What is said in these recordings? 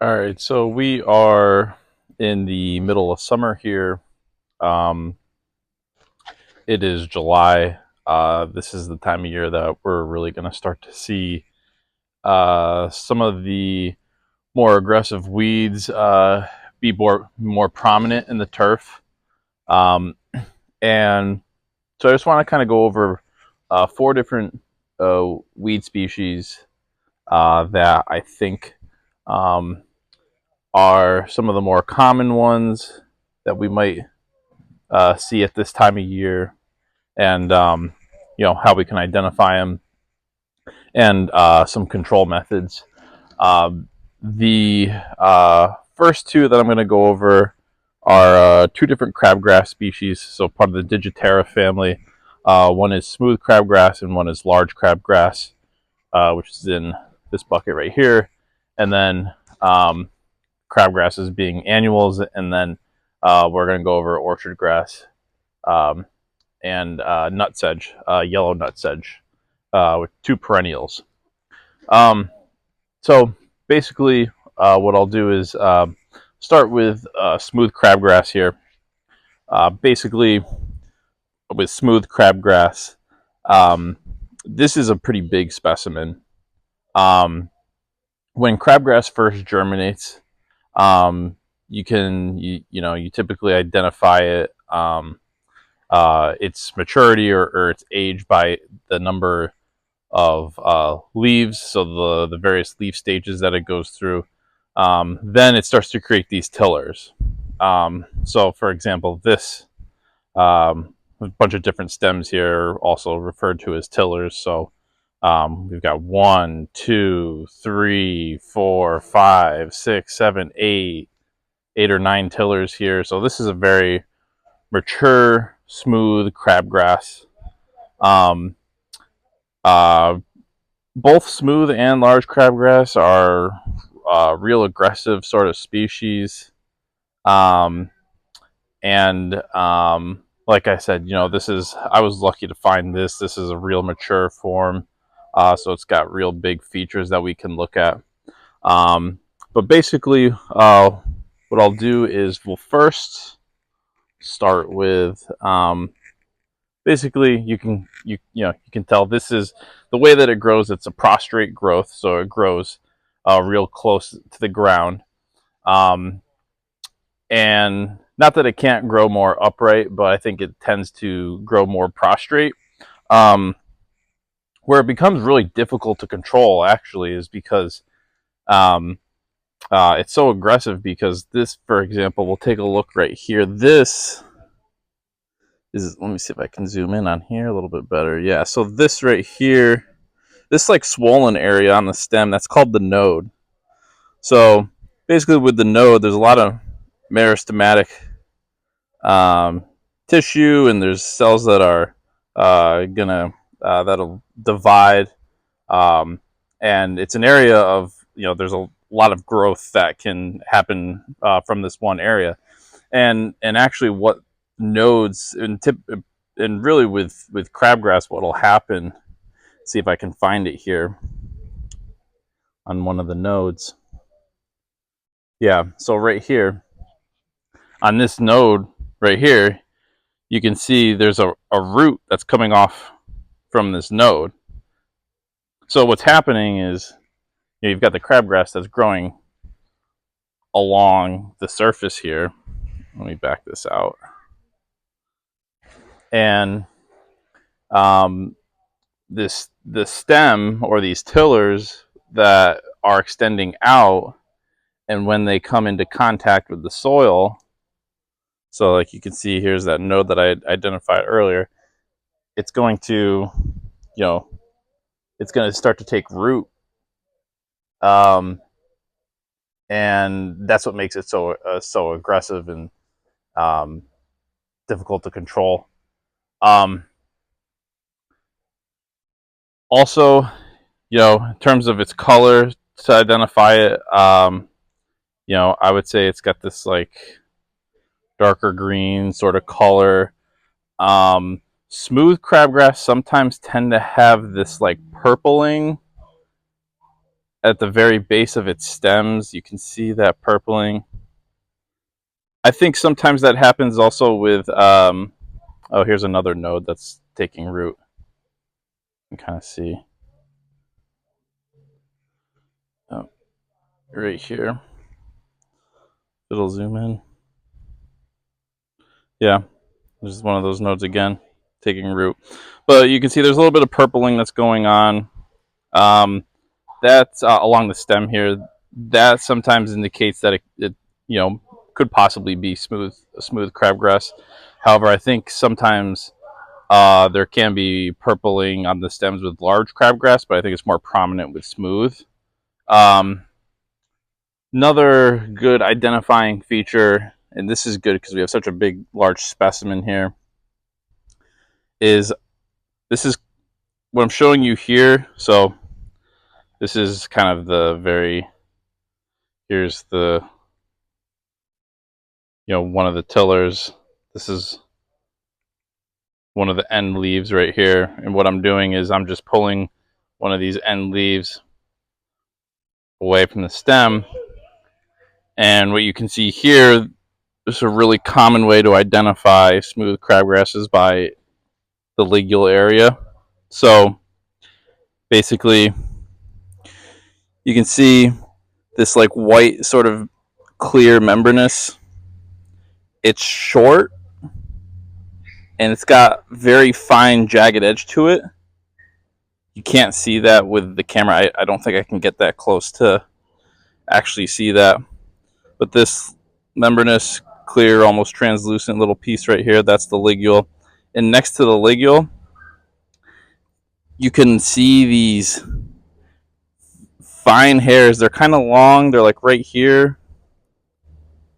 All right, so we are in the middle of summer here. Um, it is July. This is the time of year that we're really going to start to see some of the more aggressive weeds be more prominent in the turf. Um, and so I just want to kind of go over four different weed species that I think um, are some of the more common ones that we might see at this time of year, and how we can identify them, and some control methods. The first two that I'm going to go over are two different crabgrass species, so part of the Digitera family. One is smooth crabgrass and one is large crabgrass, which is in this bucket right here. And then crabgrasses being annuals, and then we're going to go over orchard grass, um, and nutsedge, yellow nutsedge, with two perennials. Um, so basically, what I'll do is start with smooth crabgrass here. Basically, with smooth crabgrass, um, this is a pretty big specimen. Um, when crabgrass first germinates, you typically identify it, its maturity, or its age, by the number of leaves, so the various leaf stages that it goes through. Then it starts to create these tillers. So, for example, this a bunch of different stems here are also referred to as tillers. So we've got 1, 2, 3, 4, 5, 6, 7, 8 or 9 tillers here. So this is a very mature, smooth crabgrass. Um, uh, Both smooth and large crabgrass are real aggressive sort of species. Um, and like I said, I was lucky to find this. This is a real mature form, so it's got real big features that we can look at. Um, but basically, what I'll do is we'll first start with basically you can tell this is the way that it grows. It's a prostrate growth, so it grows real close to the ground. Um, and not that it can't grow more upright, but I think it tends to grow more prostrate. Um, where it becomes really difficult to control, actually, is because um, it's so aggressive. Because this, for example, we'll take a look right here. This is, let me see if I can zoom in on here a little bit better. Yeah, so this right here, this like swollen area on the stem, that's called the node. So basically, with the node, there's a lot of meristematic um, tissue, and there's cells that are gonna that'll divide, um, and it's an area of, there's a lot of growth that can happen from this one area. And actually, what nodes and really with crabgrass, what'll happen? See if I can find it here on one of the nodes. Yeah, so right here on this node right here, you can see there's a root that's coming off from this node. So what's happening is, you've got the crabgrass that's growing along the surface here. Let me back this out. And um, the stem, or these tillers that are extending out, and when they come into contact with the soil, so like you can see, here's that node that I identified earlier. It's going to, you know, it's going to start to take root, um, and that's what makes it so aggressive and um, difficult to control. Um, Also, in terms of its color, to identify it, I would say it's got this like darker green sort of color. Smooth crabgrass sometimes tend to have this like purpling at the very base of its stems, you can see that purpling. I think sometimes that happens also with, oh, here's another node that's taking root. You can kind of see. Oh, right here. It'll zoom in. Yeah, there's one of those nodes again, taking root. But you can see there's a little bit of purpling that's going on. That's along the stem here. That sometimes indicates that it could possibly be smooth crabgrass. However, I think sometimes there can be purpling on the stems with large crabgrass, but I think it's more prominent with smooth. Another good identifying feature, and this is good because we have such a big, large specimen here, is this is what I'm showing you here. So this is kind of the very, here's the, one of the tillers. This is one of the end leaves right here. And what I'm doing is I'm just pulling one of these end leaves away from the stem. And what you can see here, this is a really common way to identify smooth crabgrasses by the ligule area. So basically, you can see this like white sort of clear membranous. It's short and it's got very fine jagged edge to it. You can't see that with the camera. I don't think I can get that close to actually see that. But this membranous, clear, almost translucent little piece right here, that's the ligule. And next to the ligule, you can see these fine hairs. They're kind of long. They're like right here.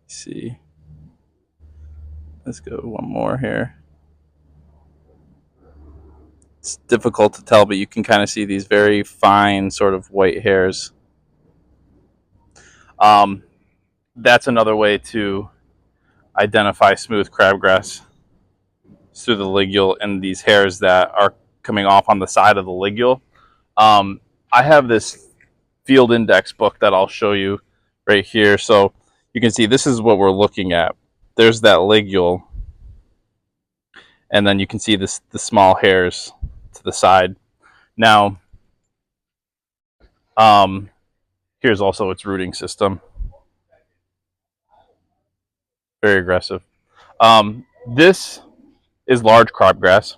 Let's see. Let's go one more here. It's difficult to tell, but you can kind of see these very fine sort of white hairs. That's another way to identify smooth crabgrass through the ligule and these hairs that are coming off on the side of the ligule. I have this field index book that I'll show you right here. So you can see this is what we're looking at. There's that ligule. And then you can see the small hairs to the side. Now, here's also its rooting system. Very aggressive. This is large crabgrass.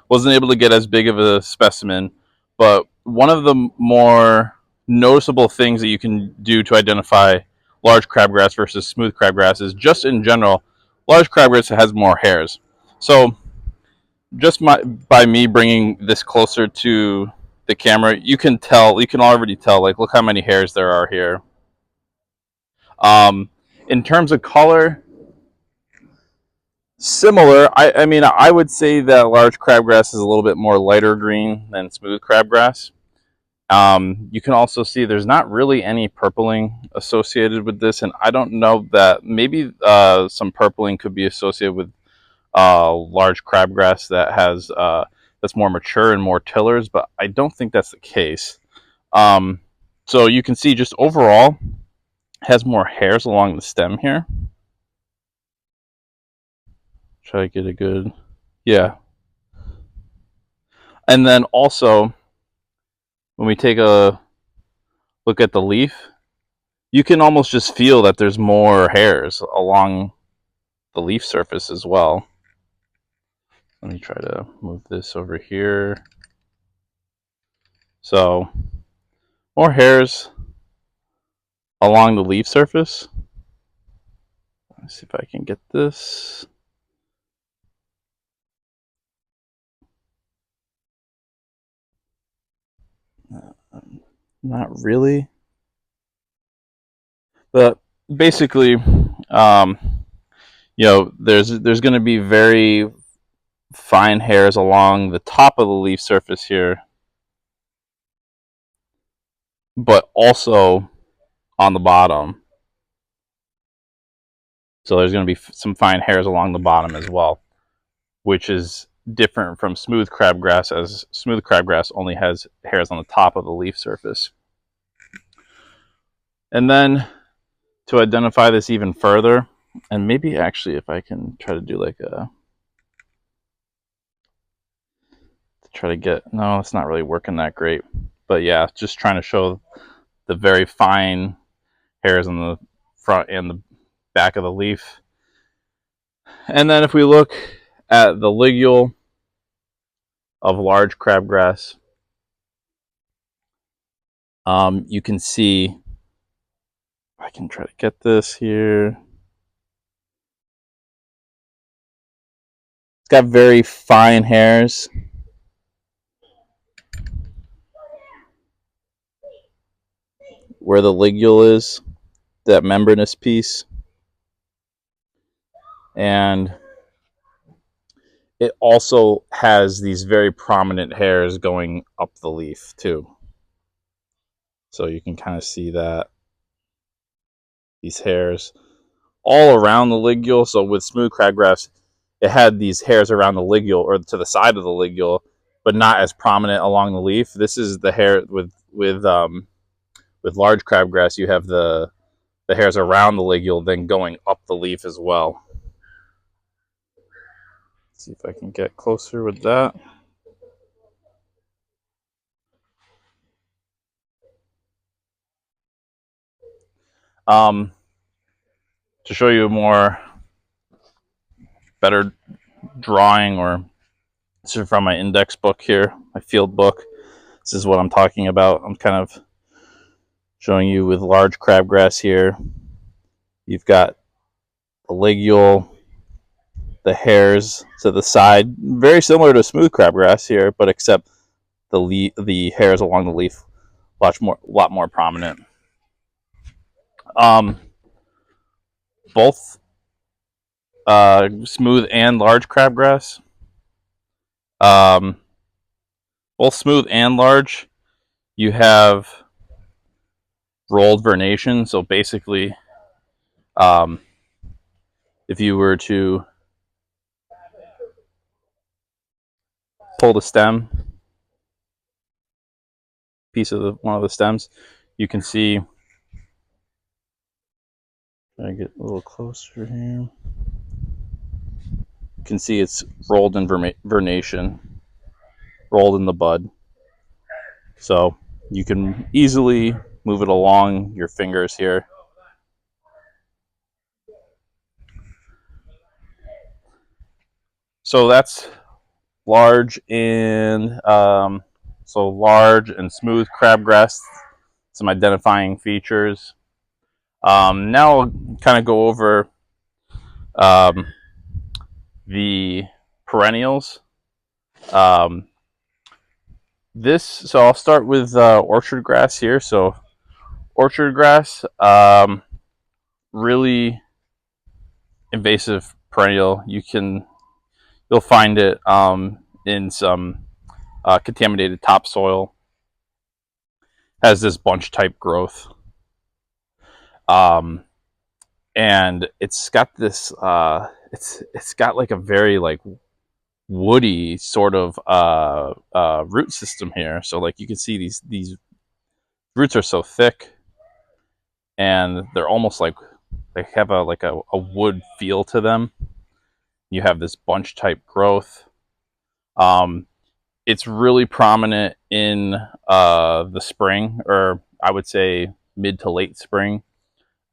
Wasn't able to get as big of a specimen, but one of the more noticeable things that you can do to identify large crabgrass versus smooth crabgrass is just in general, large crabgrass has more hairs. So just by me bringing this closer to the camera, you can already tell, like, look how many hairs there are here. In terms of color, similar. I mean, I would say that large crabgrass is a little bit more lighter green than smooth crabgrass. You can also see there's not really any purpling associated with this, and I don't know that maybe some purpling could be associated with large crabgrass that has that's more mature and more tillers, but I don't think that's the case. So you can see just overall has more hairs along the stem here. Try to get a good, yeah. And then also, when we take a look at the leaf, you can almost just feel that there's more hairs along the leaf surface as well. Let me try to move this over here. So, more hairs along the leaf surface. Let's see if I can get this. Not really. But basically, there's going to be very fine hairs along the top of the leaf surface here, but also on the bottom. So there's going to be some fine hairs along the bottom as well, which is different from smooth crabgrass, as smooth crabgrass only has hairs on the top of the leaf surface. And then to identify this even further, and maybe actually if I can try to do like a, try to get, no, it's not really working that great. But yeah, just trying to show the very fine hairs on the front and the back of the leaf. And then if we look at the ligule of large crabgrass, you can see, I can try to get this here. It's got very fine hairs. Where the ligule is, that membranous piece. And it also has these very prominent hairs going up the leaf too. So you can kind of see that, these hairs all around the ligule. So with smooth crabgrass, it had these hairs around the ligule or to the side of the ligule, but not as prominent along the leaf. This is the hair with large crabgrass. You have the hairs around the ligule, then going up the leaf as well. Let's see if I can get closer with that. To show you a more better drawing, or this is from my index book here, my field book. This is what I'm talking about. I'm kind of showing you with large crabgrass here. You've got the ligule, the hairs to the side, very similar to smooth crabgrass here, but except the hairs along the leaf lot more prominent. Both smooth and large crabgrass. Both smooth and large, you have rolled vernation. So basically, if you were to pull the stem, piece of one of the stems, you can see. Try to get a little closer here. You can see it's rolled in vernation, rolled in the bud. So you can easily move it along your fingers here. So that's large and large and smooth crabgrass. Some identifying features. Now I'll kind of go over the perennials. So I'll start with orchard grass here. So orchard grass, really invasive perennial. You'll find it in some contaminated topsoil. Has this bunch type growth, and it's got this. It's got like a very like woody sort of root system here. So like you can see these roots are so thick, and they're almost like they have a wood feel to them. You have this bunch type growth. It's really prominent in the spring, or I would say mid to late spring,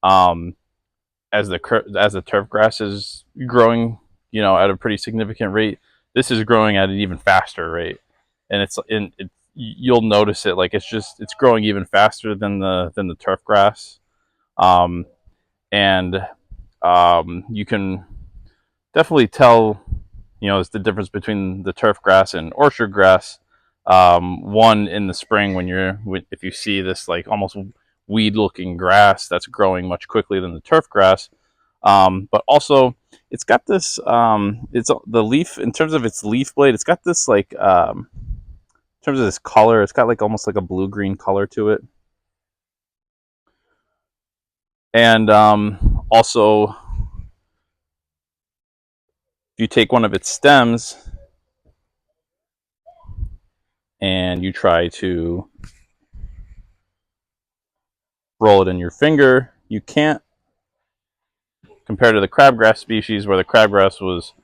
as the turf grass is growing, at a pretty significant rate. This is growing at an even faster rate, and you'll notice it, like it's growing even faster than the turf grass, and you can definitely tell, it's the difference between the turf grass and orchard grass. One, in the spring, if you see this like almost weed looking grass that's growing much quickly than the turf grass, but also it's got this, it's the leaf, in terms of its leaf blade, it's got this like, in terms of this color, it's got like almost like a blue green color to it. And also, if you take one of its stems and you try to roll it in your finger. You can't, compared to the crabgrass species where the crabgrass was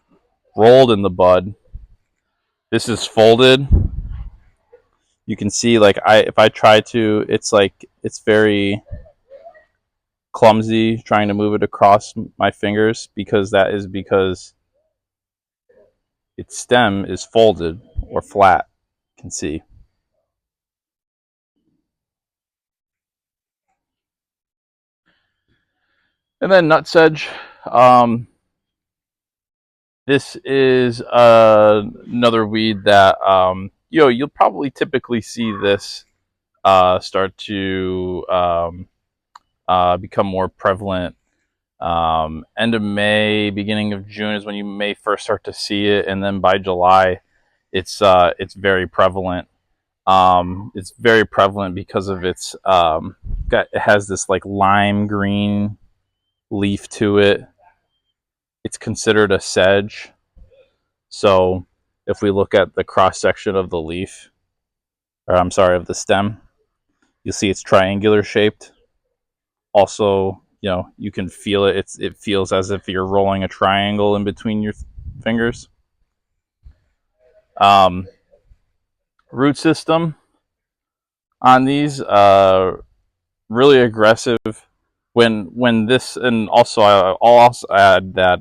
rolled in the bud. This is folded. You can see, like, if I try to, it's like it's very clumsy trying to move it across my fingers, because its stem is folded or flat. You can see. And then nutsedge. This is another weed that you'll probably typically see this start to become more prevalent. End of May, beginning of June is when you may first start to see it, and then by July, it's very prevalent. It's very prevalent because of it has this like lime green leaf to it. It's considered a sedge. So if we look at the cross section of the leaf, or I'm sorry, of the stem, you'll see it's triangular shaped. Also, you can feel it. It feels as if you're rolling a triangle in between your fingers. Root system on these, really aggressive. When this, and also I'll also add that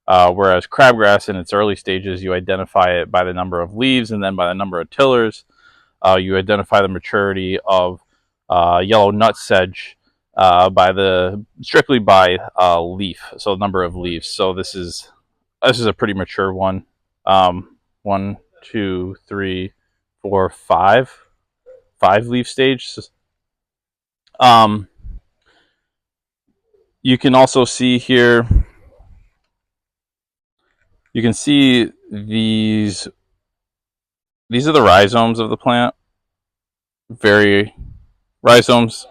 whereas crabgrass in its early stages, you identify it by the number of leaves and then by the number of tillers. You identify the maturity of yellow nutsedge strictly by leaf, so number of leaves. So this is a pretty mature one. 1, 2, 3, 4, 5 leaf stage. You can also see here. You can see these. These are the rhizomes of the plant. Rhizomes,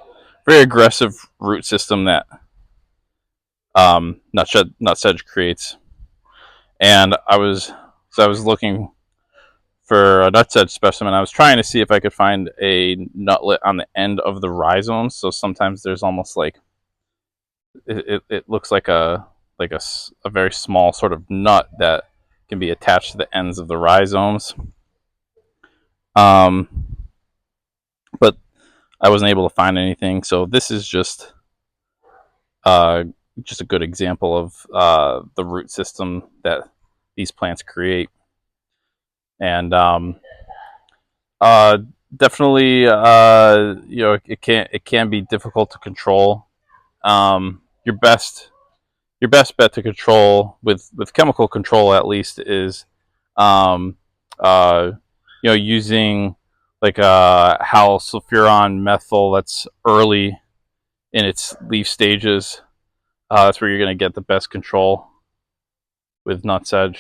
very aggressive root system that nutsedge creates. And I was looking for a nutsedge specimen. I was trying to see if I could find a nutlet on the end of the rhizomes. So sometimes there's almost like it looks like a very small sort of nut that can be attached to the ends of the rhizomes. But I wasn't able to find anything. So this is just a good example of the root system that these plants create. And definitely, it can be difficult to control. Your best bet to control with chemical control, at least, is using like a hal sulfuron methyl that's early in its leaf stages. That's where you're going to get the best control with nutsedge.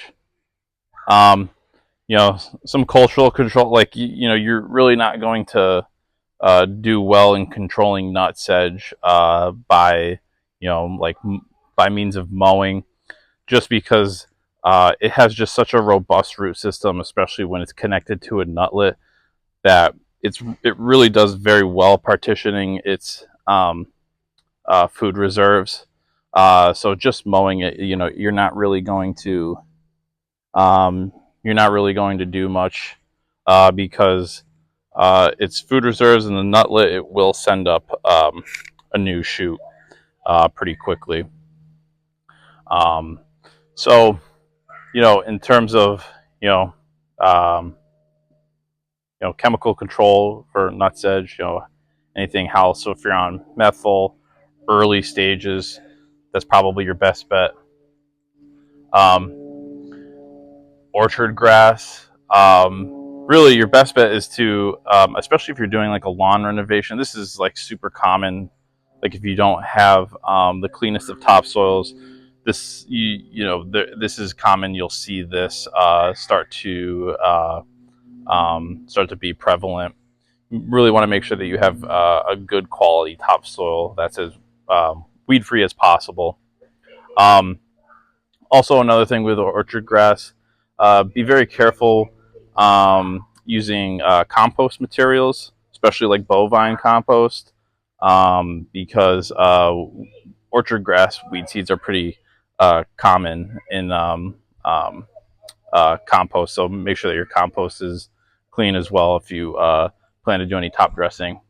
Some cultural control, like you're really not going to do well in controlling nutsedge by by means of mowing, just because it has just such a robust root system, especially when it's connected to a nutlet, that it really does very well partitioning its food reserves. So just mowing it, you're not really going to do much because its food reserves and the nutlet, it will send up a new shoot pretty quickly. So in terms of chemical control for nutsedge, anything hal sulfuron methyl, early stages, that's probably your best bet. Orchard grass, really your best bet is to, especially if you're doing like a lawn renovation. This is like super common. Like if you don't have the cleanest of topsoils, this this is common. You'll see this start to be prevalent. You really want to make sure that you have a good quality topsoil that's as weed free as possible. Also, another thing with orchard grass, be very careful using compost materials, especially like bovine compost. because orchard grass weed seeds are pretty common in compost. So make sure that your compost is clean as well if you plan to do any top dressing.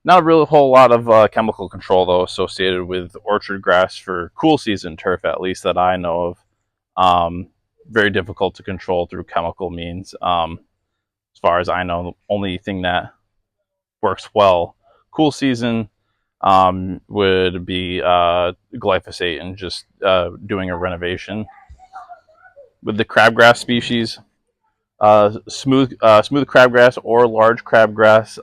Not a real whole lot of chemical control though associated with orchard grass for cool season turf, at least that I know of. Very difficult to control through chemical means. As far as I know, the only thing that works well cool season would be glyphosate and just doing a renovation. With the crabgrass species, smooth crabgrass or large crabgrass,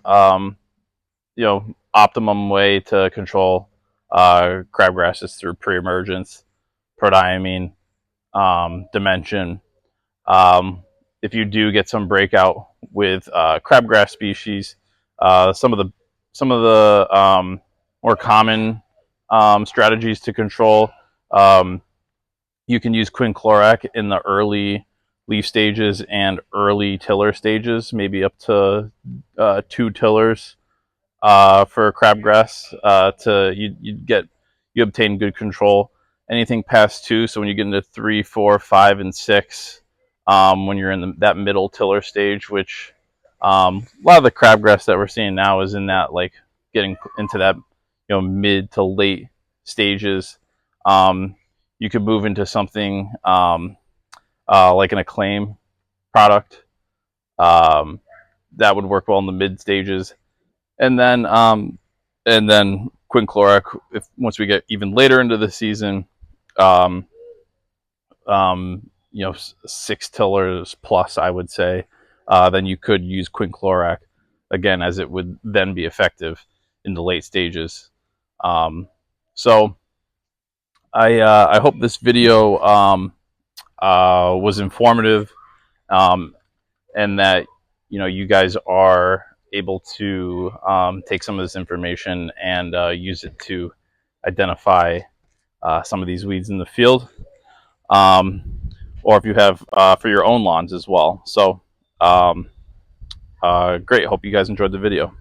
optimum way to control crabgrass is through pre-emergence, prodiamine, dimension. Um, if you do get some breakout with crabgrass species, some of the more common strategies to control, you can use quinclorac in the early leaf stages and early tiller stages, maybe up to 2 tillers for crabgrass. You obtain good control. Anything past 2, so when you get into 3, 4, 5, and 6, when you're in that middle tiller stage, which a lot of the crabgrass that we're seeing now is in that, like, getting into that mid to late stages. You could move into something like an acclaim product that would work well in the mid stages, and then quinclorac if once we get even later into the season. um, 6 tillers plus, I would say, then you could use quinclorac again, as it would then be effective in the late stages. So I hope this video was informative, and that you guys are able to take some of this information and use it to identify some of these weeds in the field, um, or if you have for your own lawns as well. So great. Hope you guys enjoyed the video.